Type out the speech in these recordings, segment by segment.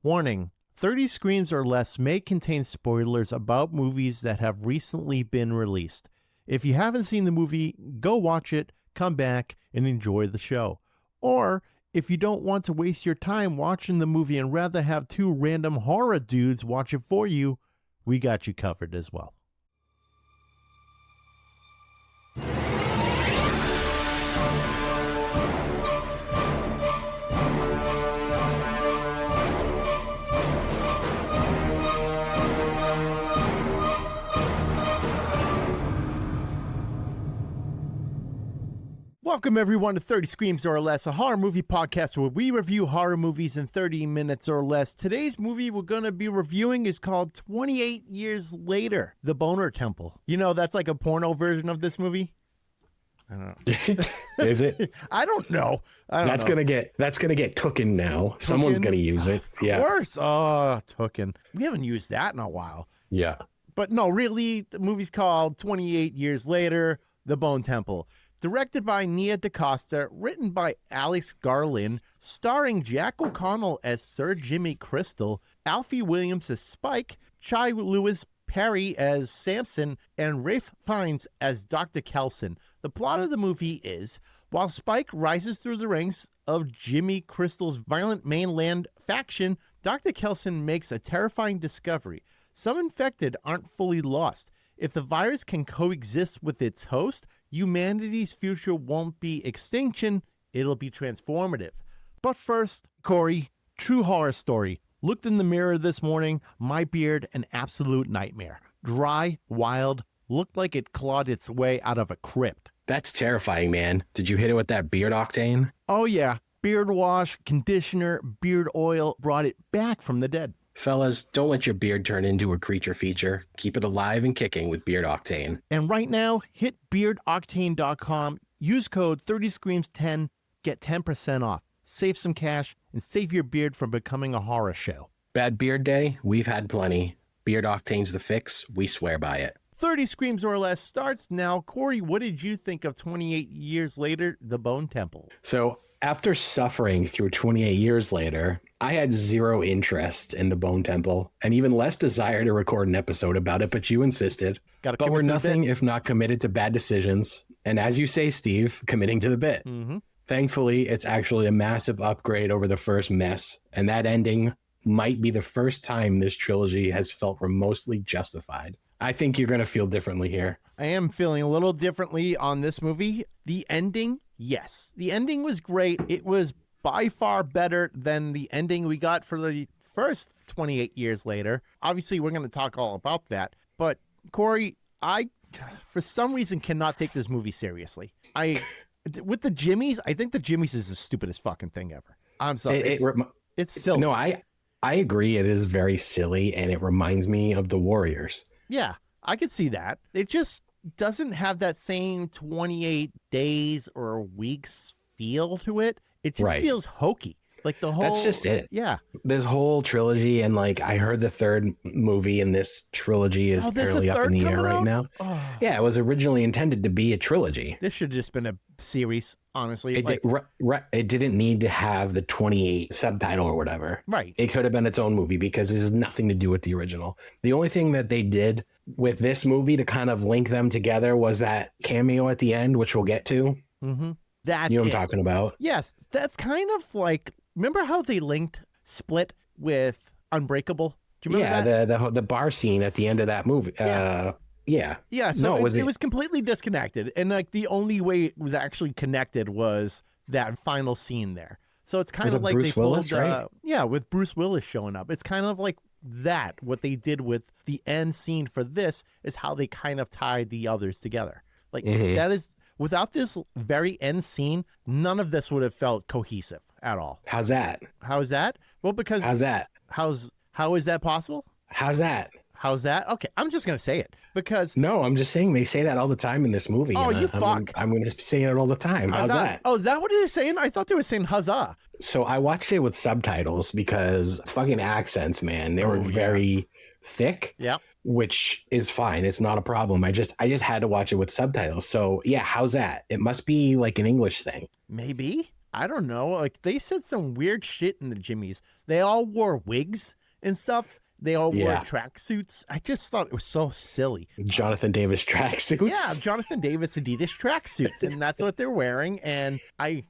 Warning, 30 Screams or Less may contain spoilers about movies that have recently been released. If you haven't seen the movie, go watch it, come back, and enjoy the show. Or, if you don't want to waste your time watching the movie and rather have two random horror dudes watch it for you, we got you covered as well. Welcome everyone to 30 Screams or Less, a horror movie podcast where we review horror movies in 30 minutes or less. Today's movie we're going to be reviewing is called 28 Years Later, The Boner Temple. You know, that's like a porno version of this movie. I don't know. Is it? I don't know. That's gonna get tooken now. Tooken? Someone's gonna use it. Yeah. Of course. Oh, tooken. We haven't used that in a while. Yeah. But no, really, the movie's called 28 Years Later, The Bone Temple. Directed by Nia DaCosta, written by Alex Garland, starring Jack O'Connell as Sir Jimmy Crystal, Alfie Williams as Spike, Chai Lewis Perry as Samson, and Rafe Fiennes as Dr. Kelson. The plot of the movie is, while Spike rises through the ranks of Jimmy Crystal's violent mainland faction, Dr. Kelson makes a terrifying discovery. Some infected aren't fully lost. If the virus can coexist with its host, humanity's future won't be extinction, it'll be transformative. But first, Corey, true horror story. Looked in the mirror this morning, my beard an absolute nightmare. Dry, wild, looked like it clawed its way out of a crypt. That's terrifying, man. Did you hit it with that beard Octane? Oh yeah, beard wash, conditioner, beard oil brought it back from the dead. Fellas, don't let your beard turn into a creature feature. Keep it alive and kicking with Beard Octane. And right now, hit beardoctane.com, use code 30screams10, get 10% off. Save some cash and save your beard from becoming a horror show. Bad beard day? We've had plenty. Beard Octane's the fix. We swear by it. 30 Screams or Less starts now. Corey, what did you think of 28 Years Later, The Bone Temple? So, after suffering through 28 years later, I had zero interest in the Bone Temple and even less desire to record an episode about it, but you insisted. But we're nothing if not committed to bad decisions. And as you say, Steve, committing to the bit. Mm-hmm. Thankfully, it's actually a massive upgrade over the first mess. And that ending might be the first time this trilogy has felt remotely justified. I think you're going to feel differently here. I am feeling a little differently on this movie. The ending, yes. The ending was great. It was by far better than the ending we got for the first 28 years later. Obviously, we're going to talk all about that. But, Corey, I, for some reason, cannot take this movie seriously. With the Jimmies, I think the Jimmies is the stupidest fucking thing ever. I'm sorry. It's silly. No, I agree. It is very silly, and it reminds me of the Warriors. Yeah, I could see that. It just doesn't have that same 28 days or weeks feel to it. It just feels hokey. Like the whole... That's just it. Yeah. This whole trilogy, and like I heard the third movie in this trilogy is fairly up in the air right now. Oh. Yeah, it was originally intended to be a trilogy. This should have just been a series, honestly. It didn't need to have the 28 subtitle or whatever. Right. It could have been its own movie because it has nothing to do with the original. The only thing that they did with this movie to kind of link them together was that cameo at the end, which we'll get to. Mm-hmm. That's you know what I'm talking about? Yes. That's kind of like... Remember how they linked Split with Unbreakable? Do you remember that? The bar scene at the end of that movie. Yeah. Yeah. So it was completely disconnected. And like the only way it was actually connected was that final scene there. So it's kind of like Bruce Willis, right? Yeah, with Bruce Willis showing up. It's kind of like that. What they did with the end scene for this is how they kind of tied the others together. Like that is, without this very end scene, none of this would have felt cohesive at all. How's that? How is that? Well, because how's that? How is that possible? How's that? How's that? Okay, I'm just gonna say it because no, I'm just saying they say that all the time in this movie. Oh, you fuck! I'm gonna say it all the time. How's that? Oh, is that what they're saying? I thought they were saying huzzah. So I watched it with subtitles because fucking accents, man, they were very thick. Yeah. Which is fine. It's not a problem. I just had to watch it with subtitles. So yeah, how's that? It must be like an English thing. Maybe. I don't know. Like, they said some weird shit in the Jimmies. They all wore wigs and stuff. They all wore tracksuits. I just thought it was so silly. Jonathan Davis tracksuits. Yeah, Jonathan Davis Adidas tracksuits, and that's what they're wearing. And I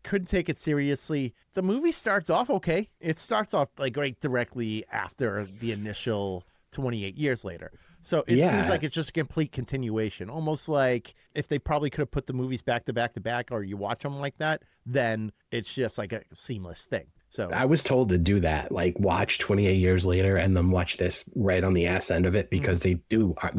couldn't take it seriously. The movie starts off okay. It starts off like right directly after the initial 28 years later. So it seems like it's just a complete continuation, almost like if they probably could have put the movies back to back to back, or you watch them like that, then it's just like a seamless thing. So I was told to do that, like watch 28 years later and then watch this right on the ass end of it, because they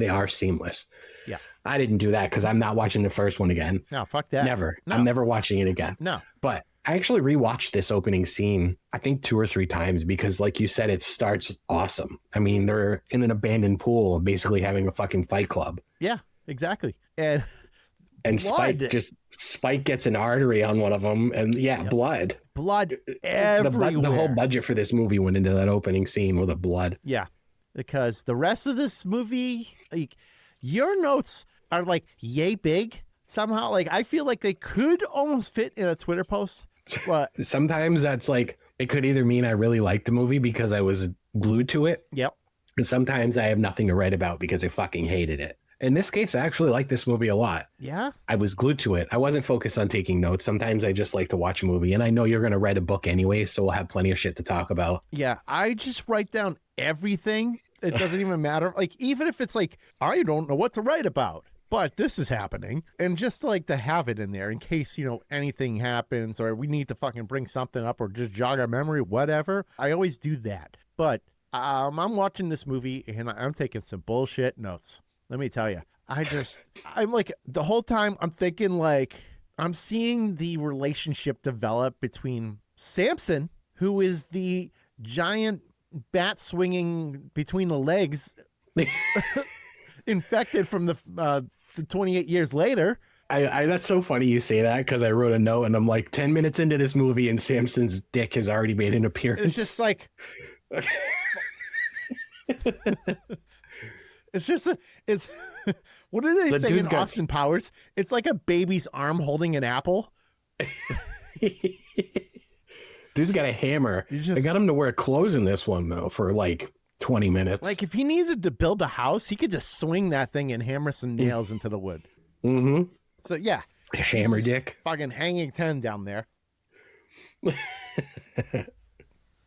are seamless. Yeah. I didn't do that because I'm not watching the first one again. No, fuck that. Never. No. I'm never watching it again. No. But I actually rewatched this opening scene, I think 2 or 3 times, because like you said, it starts awesome. I mean, they're in an abandoned pool, basically having a fucking fight club. Yeah, exactly. And Spike gets an artery on one of them, and blood everywhere. The whole budget for this movie went into that opening scene with the blood. Yeah, because the rest of this movie, like, your notes are like yay big somehow. Like, I feel like they could almost fit in a Twitter post. But sometimes that's like, it could either mean I really liked the movie because I was glued to it. Yep. And sometimes I have nothing to write about because I fucking hated it. In this case, I actually like this movie a lot. Yeah. I was glued to it. I wasn't focused on taking notes. Sometimes I just like to watch a movie, and I know you're going to write a book anyway, so we'll have plenty of shit to talk about. Yeah. I just write down everything. It doesn't even matter. Like, even if it's like, I don't know what to write about, but this is happening. And just like to have it in there in case, anything happens, or we need to fucking bring something up, or just jog our memory, whatever. I always do that. But I'm watching this movie and I'm taking some bullshit notes. Let me tell you, I'm like, the whole time I'm thinking, like, I'm seeing the relationship develop between Samson, who is the giant bat swinging between the legs, infected from the 28 years later. I that's so funny you say that, because I wrote a note and I'm like, 10 minutes into this movie and Samson's dick has already made an appearance. It's just like... It's what do they say in Austin Powers? It's like a baby's arm holding an apple. Dude's got a hammer. I got him to wear clothes in this one, though, for like 20 minutes. Like, if he needed to build a house, he could just swing that thing and hammer some nails into the wood. Mm-hmm. So, yeah. Hammer dick. Fucking hanging 10 down there.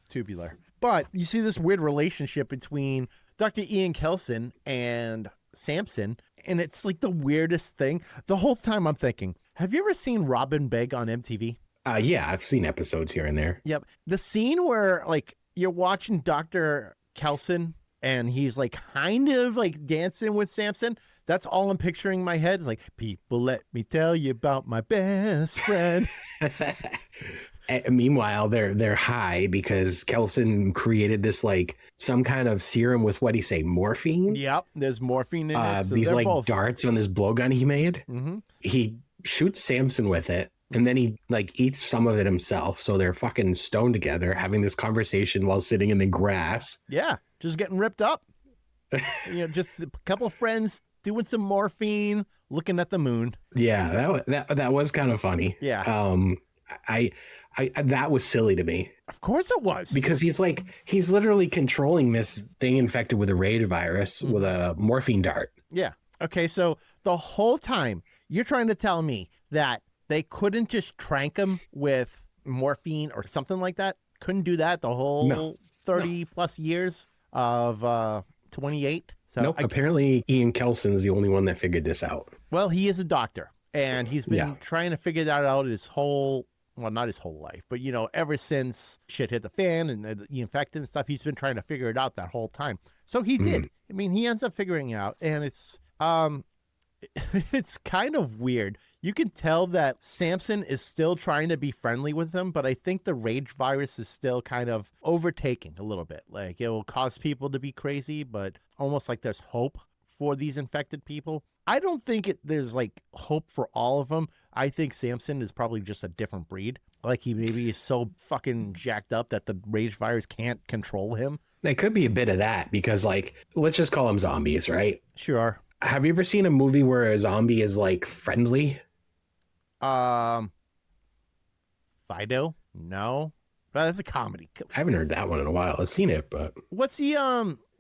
Tubular. But you see this weird relationship between Dr. Ian Kelson and Samson, and it's like the weirdest thing. The whole time I'm thinking, have you ever seen Robin Beg on MTV? Yeah, I've seen episodes here and there. Yep. The scene where, like, you're watching Dr. Kelson and he's like kind of like dancing with Samson. That's all I'm picturing in my head. It's like, people, let me tell you about my best friend. Meanwhile, they're high because Kelson created this, like, some kind of serum with, what do you say, morphine? Yep, there's morphine in it. So these like both darts on this blowgun he made. Mm-hmm. He shoots Samson with it, and then he like eats some of it himself. So they're fucking stoned together, having this conversation while sitting in the grass. Yeah, just getting ripped up. Just a couple of friends doing some morphine, looking at the moon. Yeah, that was kind of funny. Yeah. I that was silly to me. Of course it was. Because he's literally controlling this thing infected with a rage virus with a morphine dart. Yeah. Okay, so the whole time you're trying to tell me that they couldn't just trank him with morphine or something like that? Couldn't do that the whole 30 plus years of 28? So nope. Apparently Ian Kelson's the only one that figured this out. Well, he is a doctor, and he's been trying to figure that out his whole... Well, not his whole life, but, ever since shit hit the fan and he infected and stuff, he's been trying to figure it out that whole time. So he did. I mean, he ends up figuring it out, and it's kind of weird. You can tell that Samson is still trying to be friendly with him, but I think the rage virus is still kind of overtaking a little bit. Like, it will cause people to be crazy, but almost like there's hope for these infected people. I don't think there's like hope for all of them. I think Samson is probably just a different breed. Like, he maybe is so fucking jacked up that the rage virus can't control him. There could be a bit of that because, like, let's just call them zombies, right? Sure. Have you ever seen a movie where a zombie is like friendly? Fido? No. But that's a comedy. I haven't heard that one in a while. I've seen it, but What's the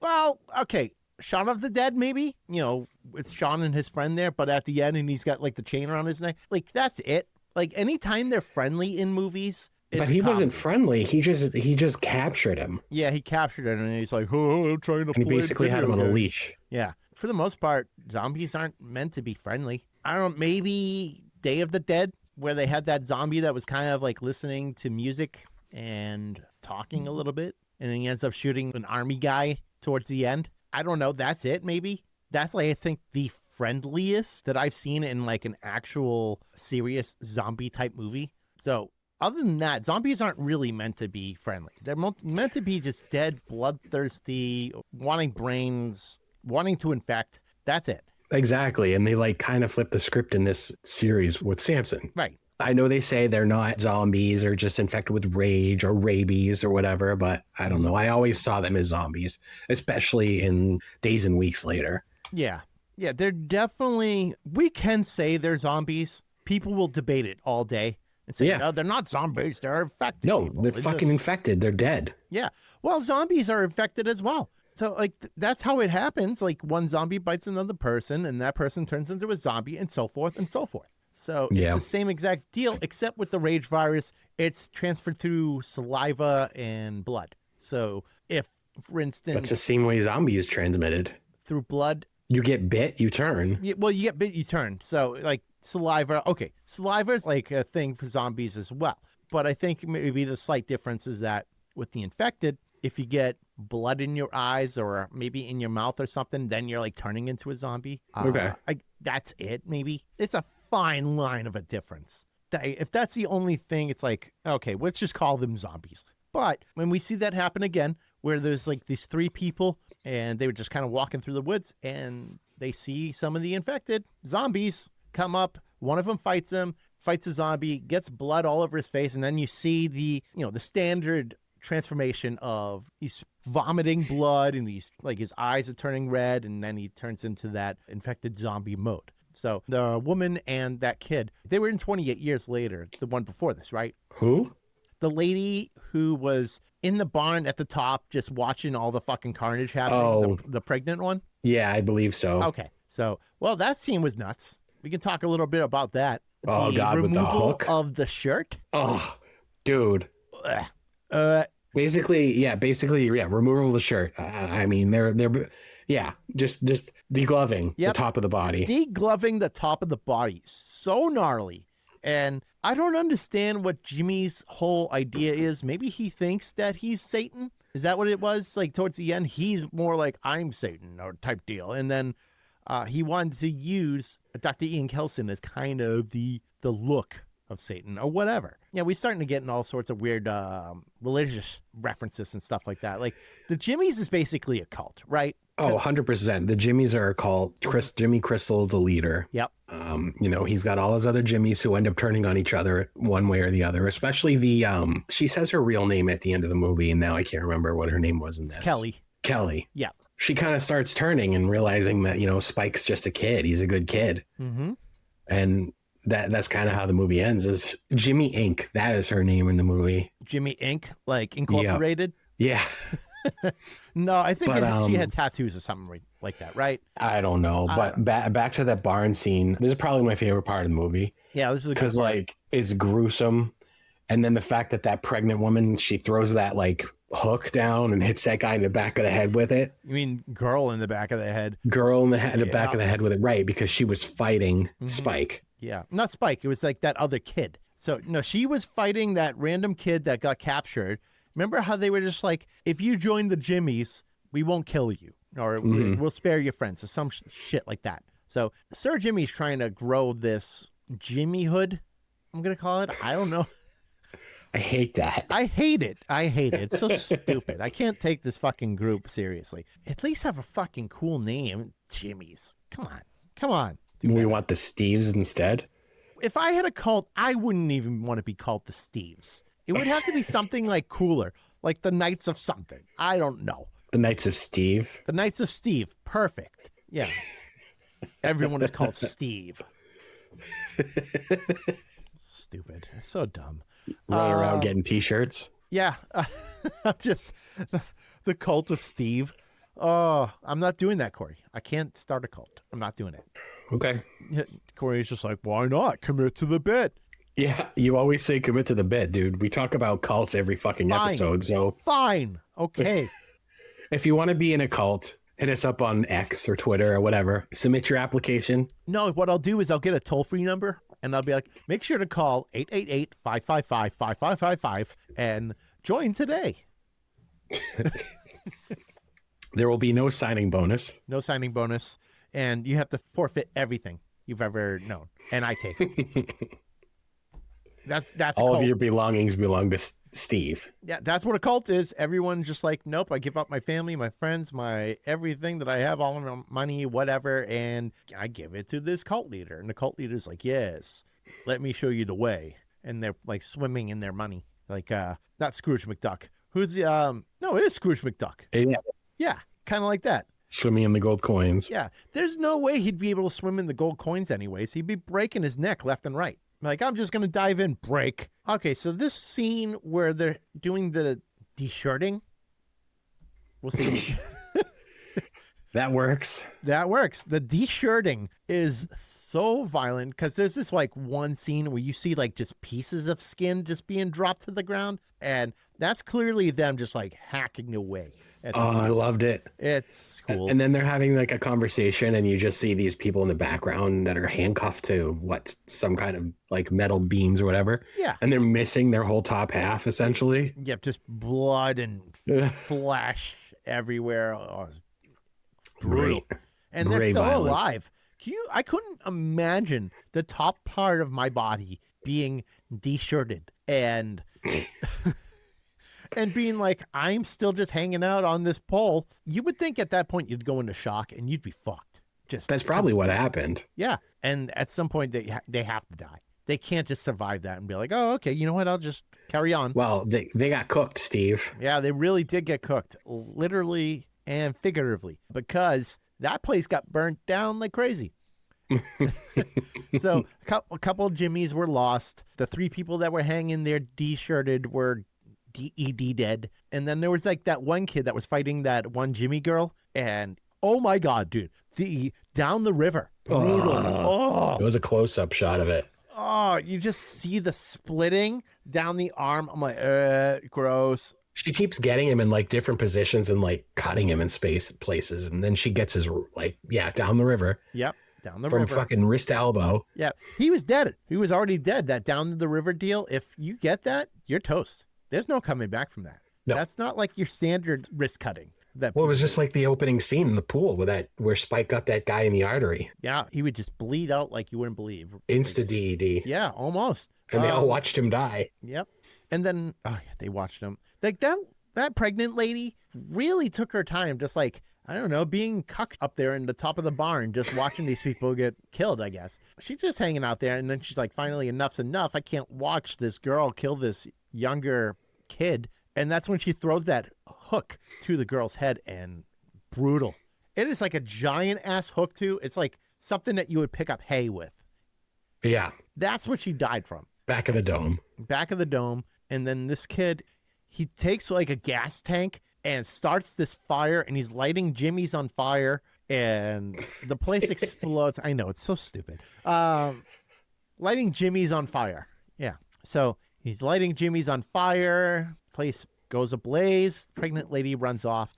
well, okay. Shaun of the Dead, maybe? You know, it's Shaun and his friend there, but at the end and he's got like the chain around his neck. Like that's it. Like anytime they're friendly in movies. But he wasn't friendly. He just captured him. Yeah, he captured him and he's like, oh, I'm trying to and he basically had him on a leash. Yeah. For the most part, zombies aren't meant to be friendly. I don't know, maybe Day of the Dead, where they had that zombie that was kind of like listening to music and talking a little bit, and then he ends up shooting an army guy towards the end. I don't know. That's it, maybe. That's like, I think, the friendliest that I've seen in like an actual serious zombie type movie. So other than that, zombies aren't really meant to be friendly. They're meant to be just dead, bloodthirsty, wanting brains, wanting to infect. That's it. Exactly. And they like kind of flip the script in this series with Samson. Right. I know they say they're not zombies or just infected with rage or rabies or whatever, but I don't know. I always saw them as zombies, especially in Days and Weeks Later. Yeah. Yeah, they're definitely, we can say they're zombies. People will debate it all day and say, no, they're not zombies. They're infected. No, they're fucking infected. They're dead. Yeah. Well, zombies are infected as well. So, like, that's how it happens. Like, one zombie bites another person, and that person turns into a zombie, and so forth and so forth. So, it's the same exact deal, except with the rage virus, it's transferred through saliva and blood. So, if, for instance... That's the same way zombies transmitted. Through blood. You get bit, you turn. Yeah, well, you get bit, you turn. So, like, saliva... Okay, saliva is, like, a thing for zombies as well. But I think maybe the slight difference is that with the infected, if you get blood in your eyes or maybe in your mouth or something, then you're, like, turning into a zombie. Okay. That's it, maybe. It's a fine line of a difference. If that's the only thing, it's like, okay, let's just call them zombies. But when we see that happen again, where there's like these three people and they were just kind of walking through the woods and they see some of the infected zombies come up. One of them fights him, fights a zombie, gets blood all over his face. And then you see the standard transformation of he's vomiting blood and he's like, his eyes are turning red. And then he turns into that infected zombie mode. So the woman and that kid, they were in 28 years later, the one before this, right? Who? The lady who was in the barn at the top just watching all the fucking carnage happening, the pregnant one? Yeah, I believe so. Okay. So, well, that scene was nuts. We can talk a little bit about that. Oh, God, with the hook? Of the shirt. Oh, dude. Basically, removal of the shirt. I mean, they're just degloving the top of the body. Degloving the top of the body. So gnarly. And I don't understand what Jimmy's whole idea is. Maybe he thinks that he's Satan. Is that what it was? Like towards the end, he's more like I'm Satan or type deal. And then he wanted to use Dr. Ian Kelson as kind of the look of Satan or whatever. Yeah, we're starting to get in all sorts of weird religious references and stuff like that. Like the Jimmys is basically a cult, right? Oh, 100%. The Jimmys are a cult. Jimmy Crystal is the leader. Yep. He's got all his other Jimmys who end up turning on each other one way or the other, especially the, she says her real name at the end of the movie, and now I can't remember what her name was in this. Kelly. Yeah. She kind of starts turning and realizing that, Spike's just a kid. He's a good kid. Mm-hmm. And that's kind of how the movie ends, is Jimmy Inc. That is her name in the movie. Jimmy Inc., like Incorporated? Yeah. No, I think she had tattoos or something like that, right? I don't know, but back to that barn scene. This is probably my favorite part of the movie. Yeah, this is because it's gruesome, and then the fact that pregnant woman, she throws that like hook down and hits that guy in the back of the head with it. You mean girl in the back of the head? Girl in the back of the head with it, right? Because she was fighting Spike. Yeah, not Spike. It was like that other kid. So no, she was fighting that random kid that got captured. Remember how they were just like, if you join the Jimmys, we won't kill you, or we'll spare your friends, or some shit like that. So Sir Jimmy's trying to grow this Jimmyhood, I'm going to call it. I don't know. I hate that. I hate it. It's so stupid. I can't take this fucking group seriously. At least have a fucking cool name. Jimmy's. Come on. We want the Steves instead. If I had a cult, I wouldn't even want to be called the Steves. It would have to be something like cooler, like the Knights of something. I don't know. The Knights of Steve. The Knights of Steve. Perfect. Yeah. Everyone is called Steve. Stupid. So dumb. Running around getting T-shirts. Yeah. Just the cult of Steve. Oh, I'm not doing that, Corey. I can't start a cult. I'm not doing it. Okay. Corey's just like, why not? Commit to the bit. Yeah, you always say commit to the bit, dude. We talk about cults every fucking episode, so... Fine. Okay. If you want to be in a cult, hit us up on X or Twitter or whatever. Submit your application. No, what I'll do is I'll get a toll-free number, and I'll be like, make sure to call 888-555-5555 and join today. There will be no signing bonus. No signing bonus, and you have to forfeit everything you've ever known, and I take it. That's all of your belongings belong to Steve. Yeah, that's what a cult is. Everyone's just like, nope, I give up my family, my friends, my everything that I have, all my money, whatever, and I give it to this cult leader. And the cult leader's like, yes, let me show you the way. And they're like swimming in their money. Like, not Scrooge McDuck. Who's the, no, it is Scrooge McDuck. Yeah, kind of like that. Swimming in the gold coins. Yeah, there's no way he'd be able to swim in the gold coins anyways. He'd be breaking his neck left and right. Like, I'm just going to dive in, break. Okay, so this scene where they're doing the de-shirting, we'll see. That works. That works. The de-shirting is so violent because there's this, like, one scene where you see, like, just pieces of skin just being dropped to the ground, and that's clearly them just, like, hacking away. I loved it. It's cool. And then they're having like a conversation and you just see these people in the background that are handcuffed to some kind of like metal beams or whatever. Yeah. And they're missing their whole top half essentially. Yep. Just blood and flesh everywhere. Oh, brutal. And they're still alive. I couldn't imagine the top part of my body being de-shirted and... and being like, I'm still just hanging out on this pole. You would think at that point you'd go into shock and you'd be fucked. That's probably what happened. Yeah. And at some point they have to die. They can't just survive that and be like, oh, okay, you know what? I'll just carry on. Well, they got cooked, Steve. Yeah, they really did get cooked, literally and figuratively, because that place got burnt down like crazy. So a couple of Jimmys were lost. The 3 people that were hanging there de-shirted were DED dead. And then there was like that one kid that was fighting that one Jimmy girl. And oh my God, dude, down the river. Brutal. It was a close-up shot of it. Oh, you just see the splitting down the arm. I'm like, gross. She keeps getting him in like different positions and like cutting him in places. And then she gets his down the river. Yep. Down the river. From fucking wrist to elbow. Yeah. He was dead. He was already dead. That down the river deal. If you get that, you're toast. There's no coming back from that. No. That's not like your standard wrist cutting. Well, it was just like the opening scene in the pool where Spike got that guy in the artery. Yeah, he would just bleed out like you wouldn't believe. Insta DED. Yeah, almost. And they all watched him die. Yep. And then they watched him. Like that pregnant lady really took her time, just like, I don't know, being cucked up there in the top of the barn, just watching these people get killed, I guess. She's just hanging out there, and then she's like, finally, enough's enough. I can't watch this girl kill this younger kid. And that's when she throws that hook to the girl's head, and brutal. It is like a giant ass hook too. It's like something that you would pick up hay with. Yeah. That's what she died from. Back of the dome. Back of the dome. And then this kid, he takes like a gas tank and starts this fire, and he's lighting Jimmy's on fire, and the place explodes. I know, it's so stupid. Lighting Jimmy's on fire. Yeah. So he's lighting Jimmy's on fire. Place goes ablaze. Pregnant lady runs off.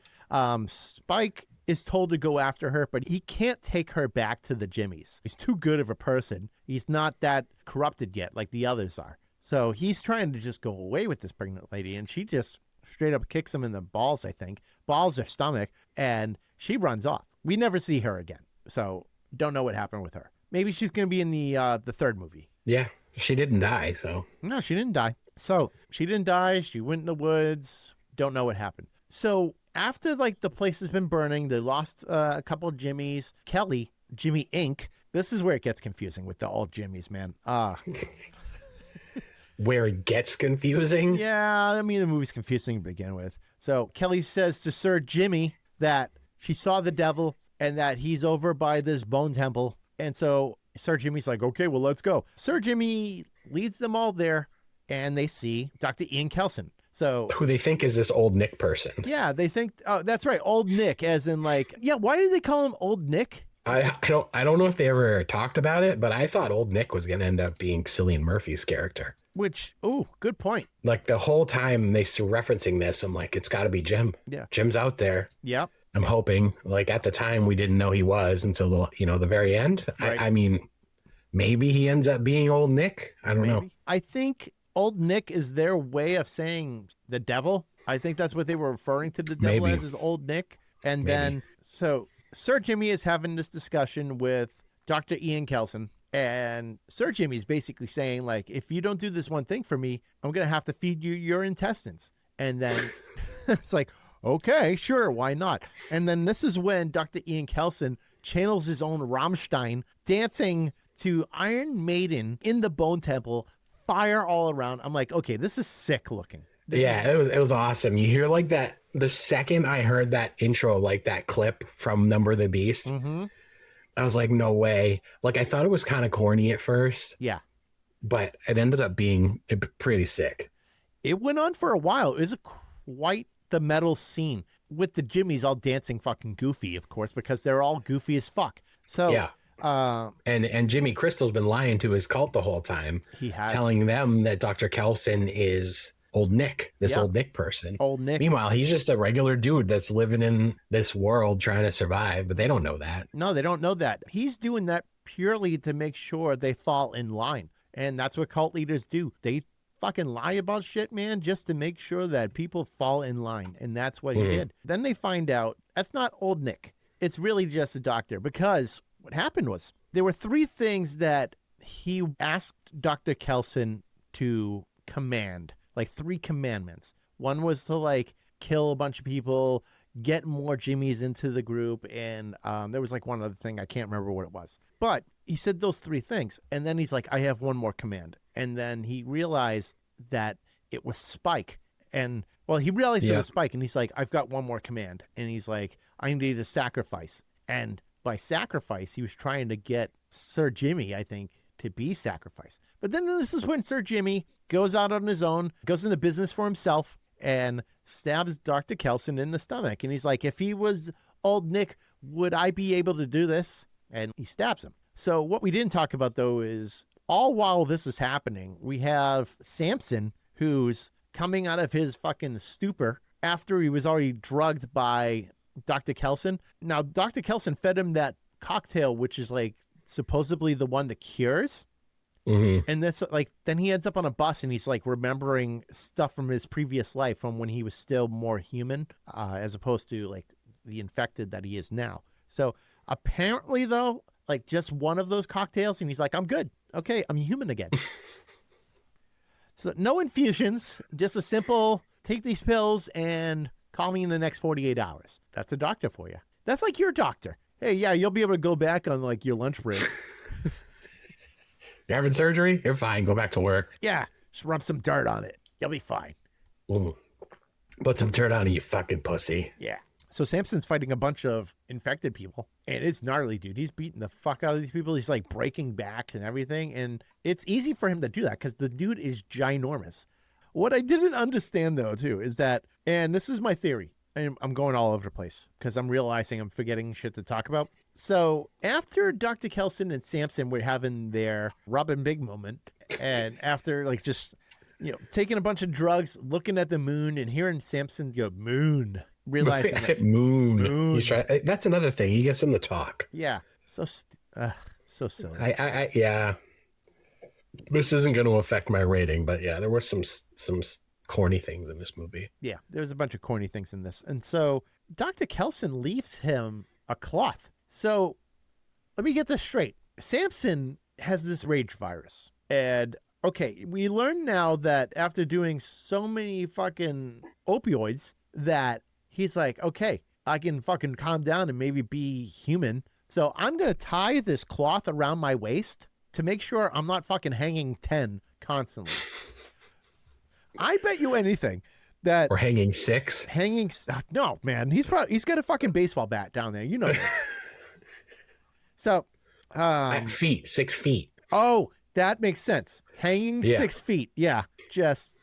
Spike is told to go after her, but he can't take her back to the Jimmys. He's too good of a person. He's not that corrupted yet like the others are. So he's trying to just go away with this pregnant lady, and she just straight up kicks him in the balls, I think. Balls or stomach, and she runs off. We never see her again, so don't know what happened with her. Maybe she's going to be in the third movie. Yeah, she didn't die, so. No, she didn't die. So she didn't die. She went in the woods. Don't know what happened. So after like the place has been burning, they lost a couple of Jimmys. Kelly, Jimmy Inc. This is where it gets confusing with the old Jimmys, man. Where it gets confusing? Yeah, I mean, the movie's confusing to begin with. So Kelly says to Sir Jimmy that she saw the devil and that he's over by this bone temple. And so Sir Jimmy's like, okay, well, let's go. Sir Jimmy leads them all there. and they see Dr. Ian Kelson. So who they think is this old Nick person. Yeah, they think, oh, that's right, old Nick, as in like, yeah, why did they call him old Nick? I don't know if they ever talked about it, but I thought old Nick was going to end up being Cillian Murphy's character. Which, oh, good point. Like the whole time they were referencing this, I'm like, it's got to be Jim. Yeah. Jim's out there. Yep. I'm hoping. Like at the time, we didn't know he was until the very end. Right. I mean, maybe he ends up being old Nick. I don't know. I think old Nick is their way of saying the devil. I think that's what they were referring to the devil as, is old Nick. And then, so Sir Jimmy is having this discussion with Dr. Ian Kelson. And Sir Jimmy's basically saying, like, if you don't do this one thing for me, I'm going to have to feed you your intestines. And then it's like, okay, sure, why not? And then this is when Dr. Ian Kelson channels his own Rammstein, dancing to Iron Maiden in the Bone Temple, fire all around. I'm like, okay, this is sick looking. It was awesome. You hear like that, the second I heard that intro, like that clip from Number of the Beast, I was like, no way. Like I thought it was kind of corny at first. Yeah. But it ended up being pretty sick. It went on for a while. It was quite the metal scene with the Jimmies all dancing fucking goofy, of course, because they're all goofy as fuck. So yeah. And Jimmy Crystal's been lying to his cult the whole time. He has, telling them that Dr. Kelson is old Nick, old Nick person. Old Nick. Meanwhile, he's just a regular dude that's living in this world trying to survive, but they don't know that. No, they don't know that. He's doing that purely to make sure they fall in line. And that's what cult leaders do. They fucking lie about shit, man, just to make sure that people fall in line. And that's what he did. Then they find out that's not old Nick. It's really just a doctor, because what happened was there were 3 things that he asked Dr. Kelson to command, like 3 commandments. One was to like kill a bunch of people, get more Jimmies into the group. And there was like one other thing. I can't remember what it was, but he said those 3 things. And then he's like, I have one more command. And then he realized that it was Spike. And well, he realized it was Spike, and he's like, I've got one more command. And he's like, I need a sacrifice. And by sacrifice, he was trying to get Sir Jimmy, I think, to be sacrificed. But then this is when Sir Jimmy goes out on his own, goes into business for himself, and stabs Dr. Kelson in the stomach. And he's like, if he was old Nick, would I be able to do this? And he stabs him. So what we didn't talk about, though, is all while this is happening, we have Samson, who's coming out of his fucking stupor after he was already drugged by Dr. Kelson. Now, Dr. Kelson fed him that cocktail, which is like supposedly the one that cures. And that's like, then he ends up on a bus and he's like remembering stuff from his previous life, from when he was still more human, as opposed to like the infected that he is now. So apparently, though, like just one of those cocktails and he's like, I'm good. Okay, I'm human again. So no infusions, just a simple take these pills and call me in the next 48 hours. That's a doctor for you. That's like your doctor. Hey, yeah, you'll be able to go back on like your lunch break. You're having surgery? You're fine. Go back to work. Yeah, just rub some dirt on it. You'll be fine. Put some dirt on it, you fucking pussy. Yeah. So Samson's fighting a bunch of infected people, and it's gnarly, dude. He's beating the fuck out of these people. He's like breaking backs and everything, and it's easy for him to do that because the dude is ginormous. What I didn't understand, though, too, is that, and this is my theory, I'm going all over the place because I'm realizing I'm forgetting shit to talk about. So after Dr. Kelson and Samson were having their Robin Big moment, and after like just, taking a bunch of drugs, looking at the moon and hearing Samson go, moon, realizing that, moon. That's another thing. He gets him to talk. Yeah. So silly. Yeah. This isn't going to affect my rating, but yeah, there were some corny things in this movie. Yeah, there's a bunch of corny things in this. And so Dr. Kelson leaves him a cloth. So let me get this straight. Samson has this rage virus. And okay, we learn now that after doing so many fucking opioids that he's like, okay, I can fucking calm down and maybe be human. So I'm going to tie this cloth around my waist to make sure I'm not fucking hanging 10 constantly. I bet you anything that... Or hanging 6? No, man. He's got a fucking baseball bat down there. You know that. So... 6 feet. Oh, That makes sense. Hanging 6 feet. Yeah. Just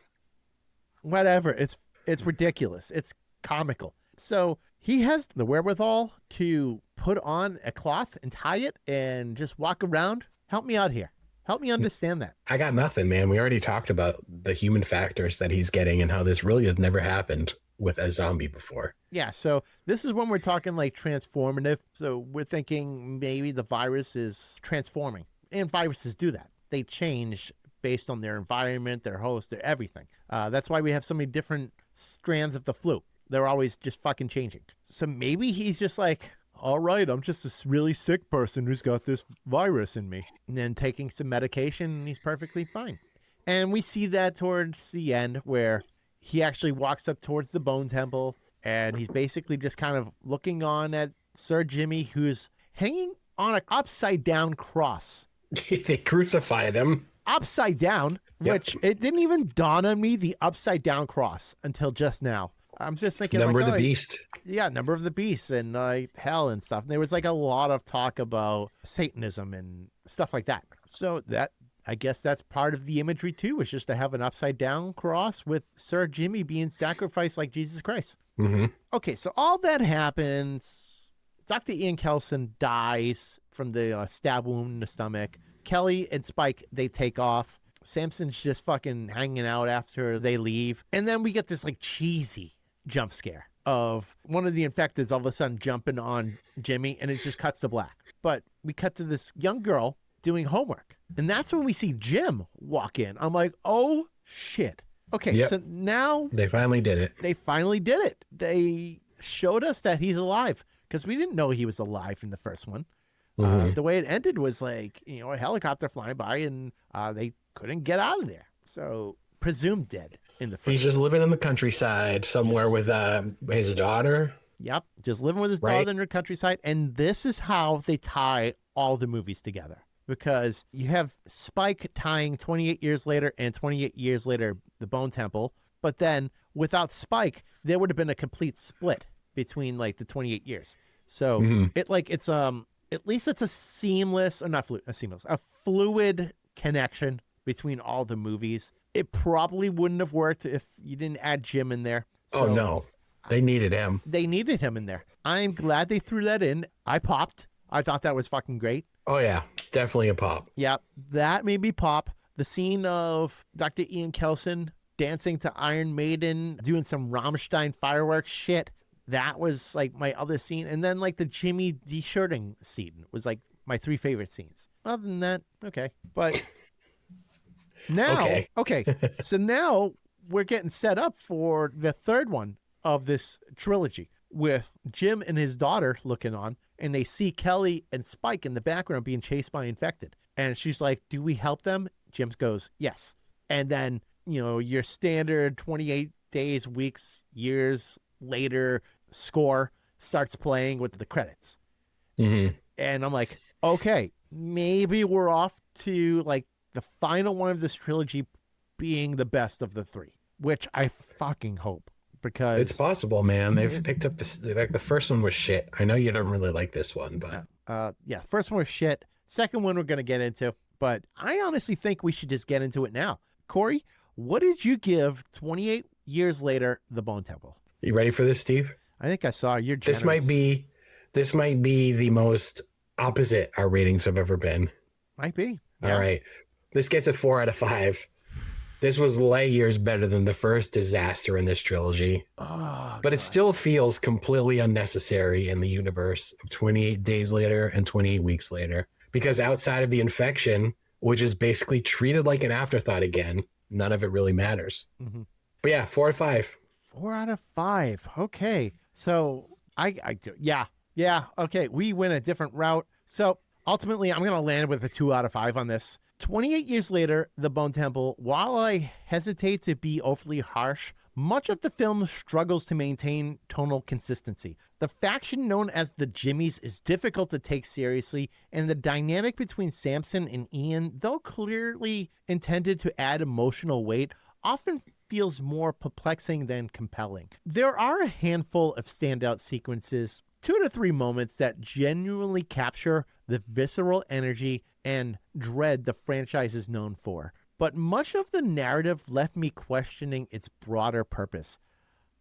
whatever. It's ridiculous. It's comical. So he has the wherewithal to put on a cloth and tie it and just walk around. Help me out here. Help me understand that. I got nothing, man. We already talked about the human factors that he's getting and how this really has never happened with a zombie before. Yeah, so this is when we're talking like transformative. So we're thinking maybe the virus is transforming. And viruses do that. They change based on their environment, their host, their everything. That's why we have so many different strands of the flu. They're always just fucking changing. So maybe he's just like, all right, I'm just a really sick person who's got this virus in me. And then taking some medication, and he's perfectly fine. And we see that towards the end where he actually walks up towards the Bone Temple, and he's basically just kind of looking on at Sir Jimmy, who's hanging on an upside-down cross. They crucified him. Upside down, which it didn't even dawn on me, the upside-down cross, until just now. I'm just thinking Number of the Beast. Yeah, Number of the Beast and hell and stuff. And there was like a lot of talk about Satanism and stuff like that. So that, I guess that's part of the imagery too, is just to have an upside down cross with Sir Jimmy being sacrificed like Jesus Christ. Mm-hmm. Okay, so all that happens. Dr. Ian Kelson dies from the stab wound in the stomach. Kelly and Spike, they take off. Samson's just fucking hanging out after they leave. And then we get this like cheesy jump scare of one of the infecteds all of a sudden jumping on Jimmy, and it just cuts to black. But we cut to this young girl doing homework. And that's when we see Jim walk in. I'm like, oh shit. Okay, so now they finally did it. They showed us that he's alive, because we didn't know he was alive in the first one. The way it ended was like, a helicopter flying by, and they couldn't get out of there. So presumed dead in the first. He's just living in the countryside somewhere with his daughter. Yep, just living with his daughter in the countryside. And this is how they tie all the movies together. Because you have Spike tying 28 years later and 28 years later the Bone Temple. But then without Spike, there would have been a complete split between like the 28 years. So it's at least it's a seamless, or not seamless, a fluid connection between all the movies. It probably wouldn't have worked if you didn't add Jim in there. So no, they needed him. They needed him in there. I'm glad they threw that in. I popped. I thought that was fucking great. Oh yeah, definitely a pop. Yeah, that made me pop. The scene of Dr. Ian Kelson dancing to Iron Maiden, doing some Rammstein fireworks shit. That was like my other scene. And then like the Jimmy de-shirting scene was like my 3 favorite scenes. Other than that, okay. But now, okay. So now we're getting set up for the third one of this trilogy with Jim and his daughter looking on, and they see Kelly and Spike in the background being chased by infected. And she's like, do we help them? Jim goes, yes. And then, your standard 28 days, weeks, years later score starts playing with the credits. And I'm like, okay, maybe we're off to like the final one of this trilogy being the best of the 3, which I fucking hope, because it's possible, man. They've picked up this, like the first one was shit. I know you don't really like this one, but first one was shit. Second one we're going to get into, but I honestly think we should just get into it now. Corey, what did you give 28 years later, The Bone Temple? You ready for this, Steve? I think I saw you're generous. This might be the most opposite our ratings have ever been. Might be. Yeah. All right. This gets a 4 out of 5. This was light years better than the first disaster in this trilogy. But it still feels completely unnecessary in the universe of 28 days later and 28 weeks later. Because outside of the infection, which is basically treated like an afterthought again, none of it really matters. But yeah, 4 out of 5. 4 out of 5. Okay. So okay. We went a different route. So ultimately, I'm going to land with a 2 out of 5 on this. 28 years later, The Bone Temple, while I hesitate to be overly harsh, much of the film struggles to maintain tonal consistency. The faction known as the Jimmies is difficult to take seriously, and the dynamic between Samson and Ian, though clearly intended to add emotional weight, often feels more perplexing than compelling. There are a handful of standout sequences. 2 to 3 moments that genuinely capture the visceral energy and dread the franchise is known for. But much of the narrative left me questioning its broader purpose.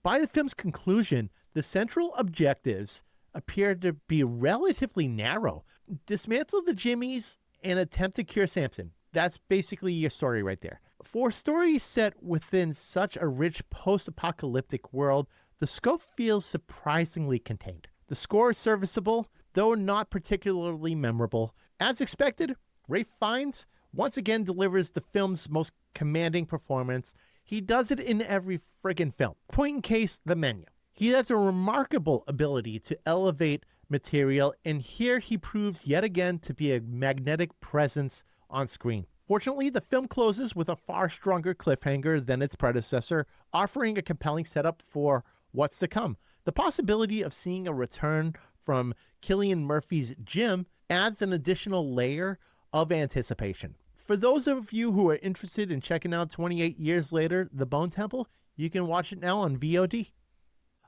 By the film's conclusion, the central objectives appeared to be relatively narrow. Dismantle the Jimmies and attempt to cure Samson. That's basically your story right there. For stories set within such a rich post-apocalyptic world, the scope feels surprisingly contained. The score is serviceable, though not particularly memorable. As expected, Ralph Fiennes once again delivers the film's most commanding performance. He does it in every friggin' film. Point in case, The Menu. He has a remarkable ability to elevate material, and here he proves yet again to be a magnetic presence on screen. Fortunately, the film closes with a far stronger cliffhanger than its predecessor, offering a compelling setup for what's to come. The possibility of seeing a return from Cillian Murphy's Jim adds an additional layer of anticipation. For those of you who are interested in checking out 28 Years Later, The Bone Temple, you can watch it now on VOD.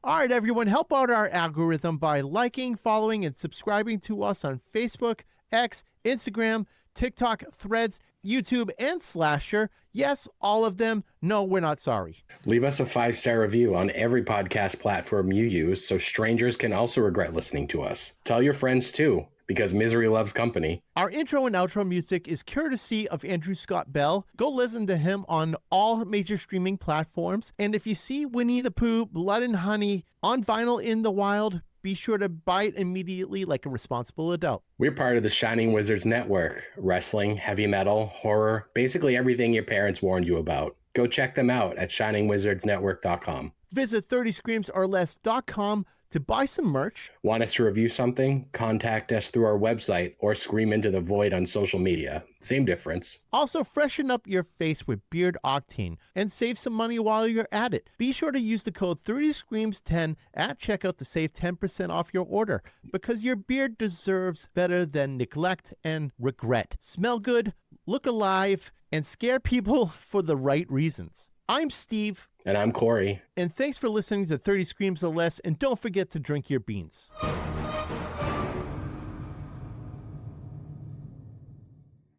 All right, everyone, help out our algorithm by liking, following, and subscribing to us on Facebook, X, Instagram, TikTok, Threads, YouTube, and Slasher. Yes, all of them. No, we're not sorry. Leave us a 5-star review on every podcast platform you use so strangers can also regret listening to us. Tell your friends too, because misery loves company. Our intro and outro music is courtesy of Andrew Scott Bell. Go listen to him on all major streaming platforms. And if you see Winnie the Pooh, Blood and Honey on vinyl in the wild, be sure to buy it immediately like a responsible adult. We're part of the Shining Wizards Network. Wrestling, heavy metal, horror, basically everything your parents warned you about. Go check them out at shiningwizardsnetwork.com. Visit 30screamsorless.com to buy some merch. Want us to review something? Contact us through our website or scream into the void on social media. Same difference. Also, freshen up your face with Beard Octane and save some money while you're at it. Be sure to use the code 30screams10 at checkout to save 10% off your order, because your beard deserves better than neglect and regret. Smell good, look alive, and scare people for the right reasons. I'm Steve. And I'm Corey. And thanks for listening to 30 Screams or Less, and don't forget to drink your beans.